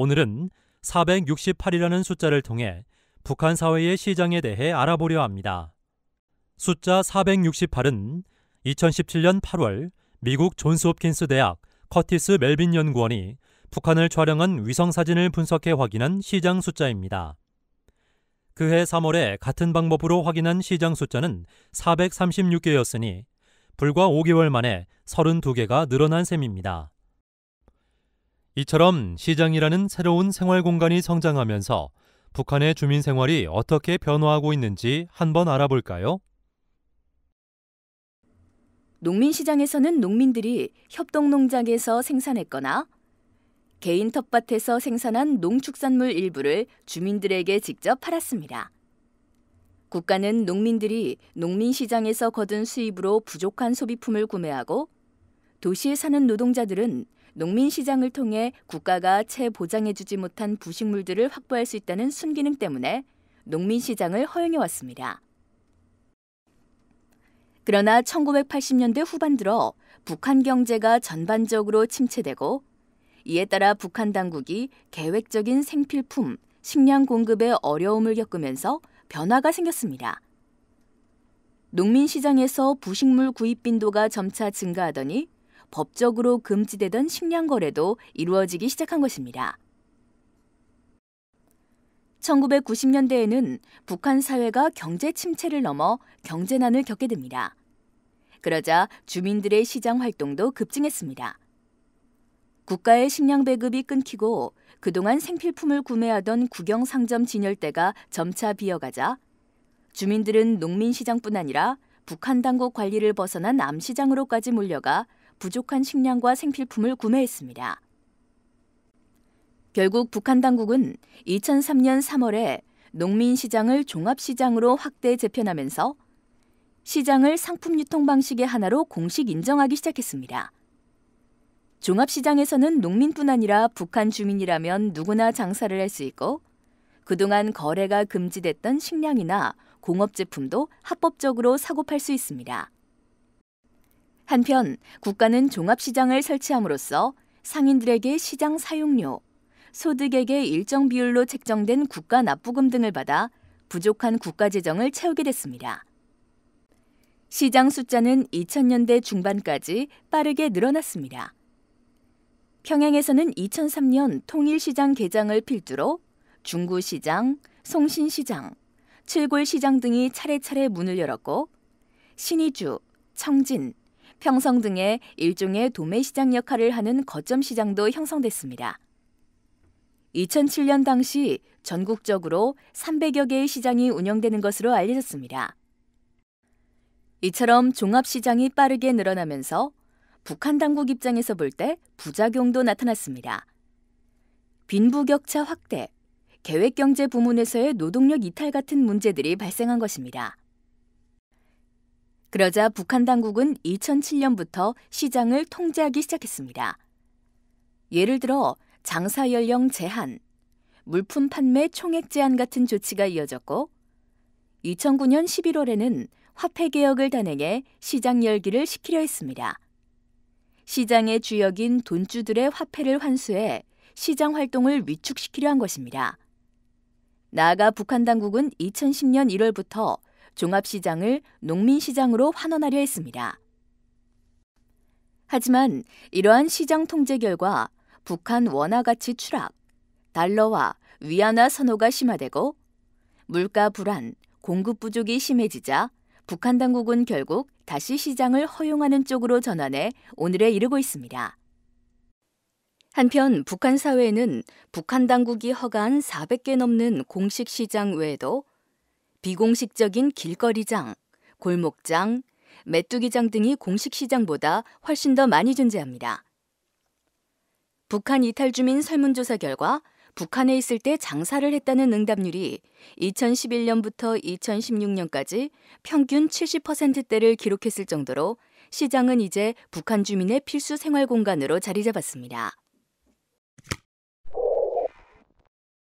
오늘은 468이라는 숫자를 통해 북한 사회의 시장에 대해 알아보려 합니다. 숫자 468은 2017년 8월 미국 존스홉킨스 대학 커티스 멜빈 연구원이 북한을 촬영한 위성사진을 분석해 확인한 시장 숫자입니다. 그해 3월에 같은 방법으로 확인한 시장 숫자는 436개였으니 불과 5개월 만에 32개가 늘어난 셈입니다. 이처럼 시장이라는 새로운 생활 공간이 성장하면서 북한의 주민 생활이 어떻게 변화하고 있는지 한번 알아볼까요? 농민시장에서는 농민들이 협동농장에서 생산했거나 개인 텃밭에서 생산한 농축산물 일부를 주민들에게 직접 팔았습니다. 국가는 농민들이 농민시장에서 거둔 수입으로 부족한 소비품을 구매하고 도시에 사는 노동자들은 농민시장을 통해 국가가 채 보장해주지 못한 부식물들을 확보할 수 있다는 순기능 때문에 농민시장을 허용해왔습니다. 그러나 1980년대 후반 들어 북한 경제가 전반적으로 침체되고 이에 따라 북한 당국이 계획적인 생필품, 식량 공급에 어려움을 겪으면서 변화가 생겼습니다. 농민시장에서 부식물 구입 빈도가 점차 증가하더니 법적으로 금지되던 식량 거래도 이루어지기 시작한 것입니다. 1990년대에는 북한 사회가 경제 침체를 넘어 경제난을 겪게 됩니다. 그러자 주민들의 시장 활동도 급증했습니다. 국가의 식량 배급이 끊기고 그동안 생필품을 구매하던 국영상점 진열대가 점차 비어가자 주민들은 농민시장뿐 아니라 북한 당국 관리를 벗어난 암시장으로까지 몰려가 부족한 식량과 생필품을 구매했습니다. 결국 북한 당국은 2003년 3월에 농민시장을 종합시장으로 확대 재편하면서 시장을 상품 유통 방식의 하나로 공식 인정하기 시작했습니다. 종합시장에서는 농민뿐 아니라 북한 주민이라면 누구나 장사를 할 수 있고 그동안 거래가 금지됐던 식량이나 공업제품도 합법적으로 사고 팔 수 있습니다. 한편 국가는 종합시장을 설치함으로써 상인들에게 시장 사용료, 소득액의 일정 비율로 책정된 국가 납부금 등을 받아 부족한 국가 재정을 채우게 됐습니다. 시장 숫자는 2000년대 중반까지 빠르게 늘어났습니다. 평양에서는 2003년 통일시장 개장을 필두로 중구시장, 송신시장, 칠골시장 등이 차례차례 문을 열었고 신의주, 청진, 평성 등의 일종의 도매시장 역할을 하는 거점시장도 형성됐습니다. 2007년 당시 전국적으로 300여 개의 시장이 운영되는 것으로 알려졌습니다. 이처럼 종합시장이 빠르게 늘어나면서 북한 당국 입장에서 볼 때 부작용도 나타났습니다. 빈부격차 확대, 계획경제 부문에서의 노동력 이탈 같은 문제들이 발생한 것입니다. 그러자 북한 당국은 2007년부터 시장을 통제하기 시작했습니다. 예를 들어 장사 연령 제한, 물품 판매 총액 제한 같은 조치가 이어졌고 2009년 11월에는 화폐 개혁을 단행해 시장 열기를 식히려 했습니다. 시장의 주역인 돈주들의 화폐를 환수해 시장 활동을 위축시키려 한 것입니다. 나아가 북한 당국은 2010년 1월부터 종합시장을 농민시장으로 환원하려 했습니다. 하지만 이러한 시장 통제 결과 북한 원화 가치 추락, 달러화, 위안화 선호가 심화되고 물가 불안, 공급 부족이 심해지자 북한 당국은 결국 다시 시장을 허용하는 쪽으로 전환해 오늘에 이르고 있습니다. 한편 북한 사회에는 북한 당국이 허가한 400개 넘는 공식 시장 외에도 비공식적인 길거리장, 골목장, 메뚜기장 등이 공식 시장보다 훨씬 더 많이 존재합니다. 북한 이탈 주민 설문조사 결과 북한에 있을 때 장사를 했다는 응답률이 2011년부터 2016년까지 평균 70%대를 기록했을 정도로 시장은 이제 북한 주민의 필수 생활 공간으로 자리 잡았습니다.